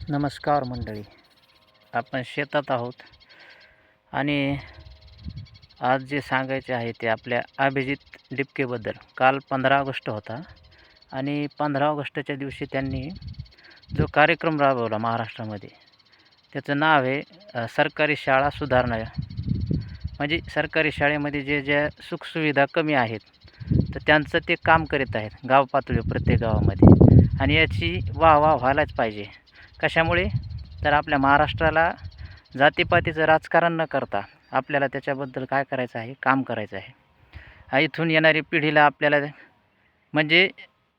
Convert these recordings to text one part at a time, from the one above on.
नमस्कार मंडळी. आपण शेतात आहोत आणि आज जे सांगायचे आहे ते आपल्या अभिजित डिपकेबद्दल. काल 15 ऑगस्ट होता आणि 15 ऑगस्टच्या दिवशी त्यांनी जो कार्यक्रम राबवला महाराष्ट्रामध्ये, त्याचं नाव आहे सरकारी शाळा सुधारणा. म्हणजे सरकारी शाळेमध्ये ज्या सुखसुविधा कमी आहेत तर त्यांचं ते काम करीत आहेत गाव पातळीवर, प्रत्येक गावामध्ये. आणि याची वाह व्हायलाच पाहिजे. कशामुळे? तर आपल्या महाराष्ट्राला जातीपातीचं राजकारण न करता आपल्याला त्याच्याबद्दल काय करायचं आहे, काम करायचं आहे. इथून येणारी पिढीला आपल्याला म्हणजे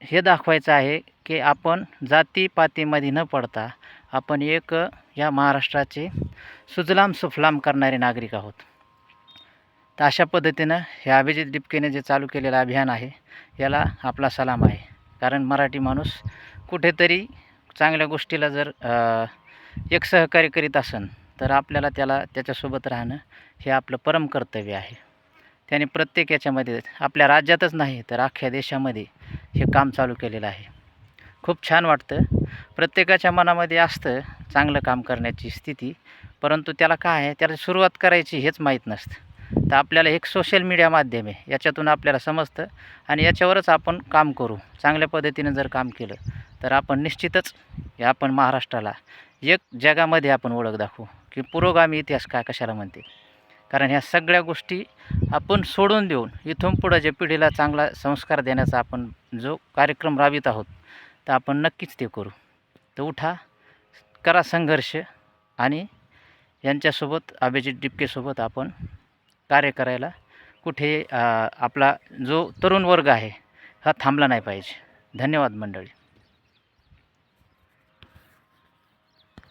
हे दाखवायचं आहे की आपण जातीपातीमध्ये न पडता आपण एक या महाराष्ट्राचे सुजलाम सुफलाम करणारे नागरिक आहोत. तर अशा पद्धतीनं हे अभिजित डिपकेने जे चालू केलेलं अभियान आहे याला आपला सलाम आहे. कारण मराठी माणूस कुठेतरी चांगल्या गोष्टीला जर एक सहकार्य करीत असेल तर आपल्याला त्याच्यासोबत राहणं हे आपलं परम कर्तव्य आहे. त्याने प्रत्येक याच्यामध्ये आपल्या राज्यातच नाही तर अख्ख्या देशामध्ये हे काम चालू केलेलं आहे. खूप छान वाटतं. प्रत्येकाच्या मनामध्ये असतं चांगलं काम करण्याची स्थिती, परंतु त्याला काय आहे, त्याला सुरुवात करायची हेच माहीत नसतं. तर आपल्याला एक सोशल मीडिया माध्यम आहे, याच्यातून आपल्याला समजतं आणि याच्यावरच आपण काम करू. चांगल्या पद्धतीनं जर काम केलं तर आपण निश्चितच आपण महाराष्ट्राला एक जगामध्ये आपण ओळख दाखवू की पुरोगामी इतिहास काय कशाला म्हणते. कारण ह्या सगळ्या गोष्टी आपण सोडून देऊन इथून पुढं जे पिढीला चांगला संस्कार देण्याचा आपण जो कार्यक्रम राबवित आहोत तर आपण नक्कीच ते करू. तर उठा, करा संघर्ष आणि यांच्यासोबत अभिजित डिपकेसोबत आपण कार्य करायला कुठे आपला जो तरुण वर्ग आहे हा थांबला नाही पाहिजे. धन्यवाद मंडळी.